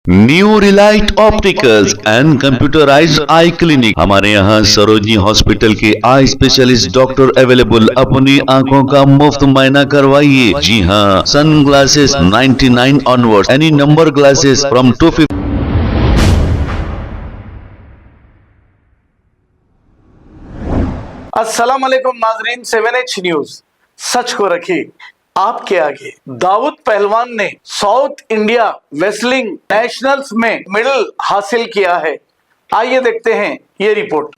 New Relight opticals and computerised I clinic. हमारे यहाँ Sarojini hospital के आई स्पेशलिस्ट डॉक्टर अवेलेबल। अपनी आंखों का मुफ्त मायना करवाइए। जी हाँ, sunglasses 99 onward, any number glasses from 250। अस्सलाम वालेकुम नाजरीन, 7H न्यूज सच को रखिए आपके आगे। दाऊद पहलवान ने साउथ इंडिया रेसलिंग नेशनल्स में मेडल हासिल किया है। आइए देखते हैं ये रिपोर्ट।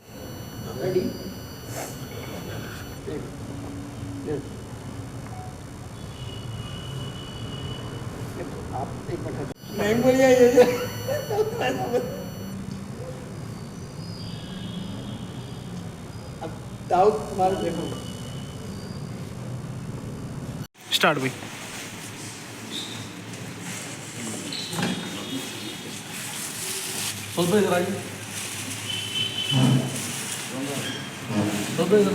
दाऊद तुम्हारे देखो स्टार्ट भाई। सोच इधर आइए, सोच इधर।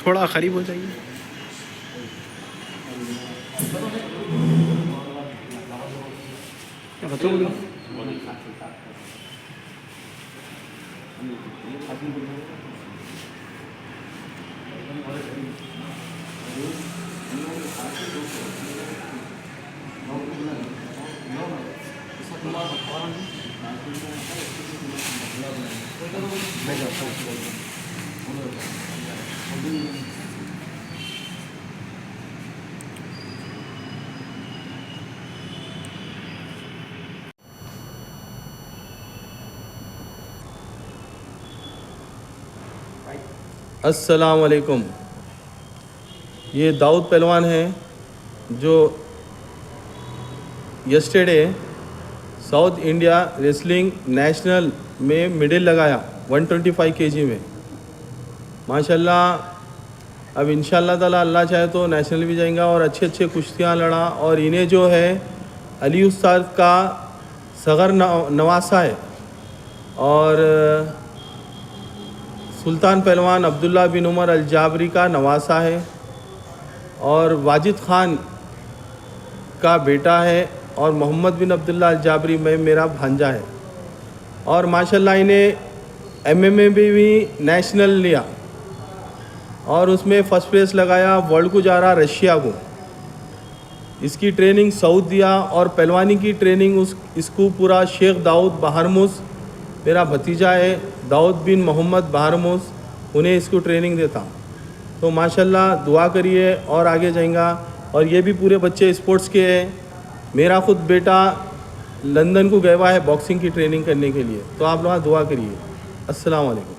थोड़ा करीब हो जाइए। अस्सलाम वालेकुम। ये दाऊद पहलवान हैं जो yesterday south India wrestling national में मेडल लगाया 125 केजी में। माशाल्लाह अब इंशाल्लाह ताला अल्लाह चाहे तो नेशनल भी जाएगा और अच्छे अच्छे कुश्तियाँ लड़ा। और इन्हें जो है अली उस्ताद का सगर नवासा है और सुल्तान पहलवान अब्दुल्ला बिन उमर अल जाबरी का नवासा है और वाजिद ख़ान का बेटा है और मोहम्मद बिन अब्दुल्ला अल जाबरी में मेरा भांजा है। और माशाल्लाह इन्हें MMA में भी नेशनल लिया और उसमें फ़र्स्ट प्लेस लगाया। वर्ल्ड को जा रहा रशिया को। इसकी ट्रेनिंग सऊद दिया और पहलवानी की ट्रेनिंग इसको पूरा शेख दाऊद बहारमुस, मेरा भतीजा है दाऊद बिन मोहम्मद बहारमुस, उन्हें इसको ट्रेनिंग देता। तो माशाल्लाह दुआ करिए और आगे जाएगा। और ये भी पूरे बच्चे स्पोर्ट्स के हैं। मेरा ख़ुद बेटा लंदन को गया हुआ है बॉक्सिंग की ट्रेनिंग करने के लिए। तो आप लोग दुआ करिए। अस्सलाम वालेकुम।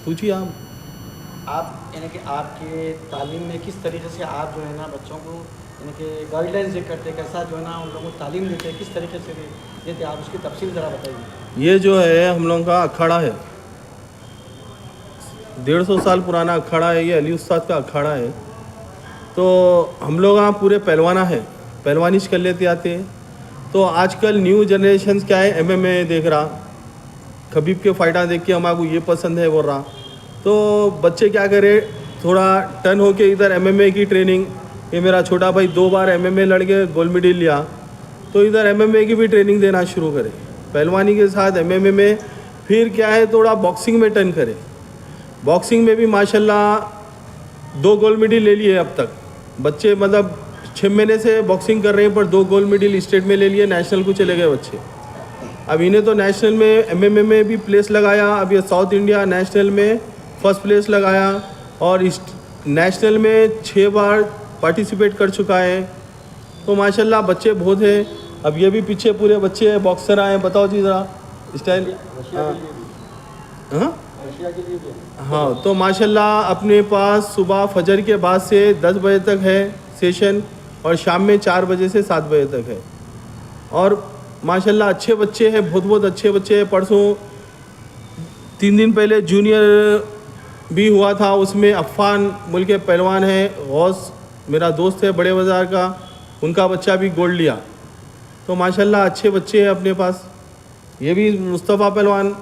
पूछिए आप यानी कि आपके तालीम में किस तरीके से आप जो है ना बच्चों को यानी कि गाइडलाइंस करते, कैसा जो है ना उन लोगों को तालीम देते हैं, किस तरीके से देते, आप उसकी तफसील ज़रा बताइए। ये जो है हम लोगों का अखाड़ा है, 150 साल पुराना अखाड़ा है। ये अली उस्ताद का अखाड़ा है। तो हम लोग यहाँ पूरे पहलवाना है, पहलवानिश कर लेते आते हैं। तो आजकल न्यू जनरेशन क्या है, MMA देख रहा, खबीब के फाइटा देख के हमारे को ये पसंद है बोल रहा। तो बच्चे क्या करे, थोड़ा टर्न होके इधर MMA की ट्रेनिंग। ये मेरा छोटा भाई 2 बार MMA लड़ के गोल्ड मेडल लिया, तो इधर MMA की भी ट्रेनिंग देना शुरू करे पहलवानी के साथ MMA में। फिर क्या है, थोड़ा बॉक्सिंग में टर्न करे। बॉक्सिंग में भी माशाल्लाह 2 गोल्ड मेडल ले लिए अब तक बच्चे। मतलब 6 महीने से बॉक्सिंग कर रहे हैं पर 2 गोल्ड मेडल स्टेट में ले लिए, नेशनल को चले गए बच्चे। अब इन्हें तो नेशनल में MMA में भी प्लेस लगाया। अब ये साउथ इंडिया नेशनल में फर्स्ट प्लेस लगाया और नेशनल में 6 बार पार्टिसिपेट कर चुका है। तो माशाल्लाह बच्चे बहुत हैं। अब ये भी पीछे पूरे बच्चे बॉक्सर आए हैं। बताओ जी ज़रा स्टाइल। हाँ बच्चियों के लिए भी है। हाँ, तो माशाल्लाह अपने पास सुबह फजर के बाद से 10 बजे तक है सेशन और शाम में 4 बजे से 7 बजे तक है। और माशाल्लाह अच्छे बच्चे हैं, बहुत अच्छे बच्चे हैं। परसों 3 दिन पहले जूनियर भी हुआ था, उसमें अफ़ान मुल्क के पहलवान है, गौस मेरा दोस्त है बड़े बाज़ार का, उनका बच्चा भी गोल्ड लिया। तो माशाल्लाह अच्छे बच्चे हैं अपने पास। ये भी मुस्तफ़ा पहलवान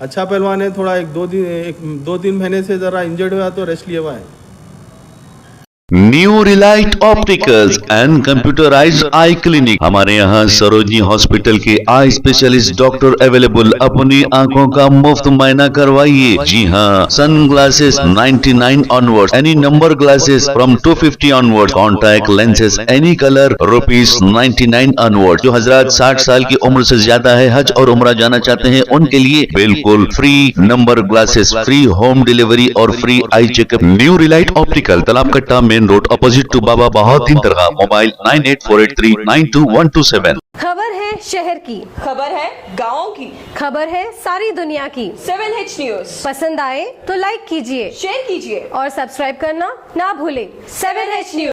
अच्छा पहलवान है, थोड़ा 2-3 महीने से ज़रा इंजर्ड हुआ तो रेस्ट लिया हुआ है। New Relight opticals and computerised I clinic. हमारे यहाँ सरोजनी हॉस्पिटल के आई स्पेशलिस्ट डॉक्टर अवेलेबल। अपनी आंखों का मुफ्त मायना करवाइए। जी हाँ, sunglasses 99 onward, any number glasses from 250 onward, contact lenses any colour ₹99 onward. जो हजरात 60 साल की उम्र से ज्यादा है, हज और उम्रा जाना चाहते हैं, उनके लिए बिल्कुल free number glasses, free home delivery और free eye checkup. New relight optical, Talab Katta, main road, opposite to Baba Bahauddin दरगाह। मोबाइल 9848392127। खबर है शहर की, खबर है गाँव की, खबर है सारी दुनिया की। 7H न्यूज पसंद आए तो लाइक कीजिए, शेयर कीजिए और सब्सक्राइब करना ना भूलें। 7H news.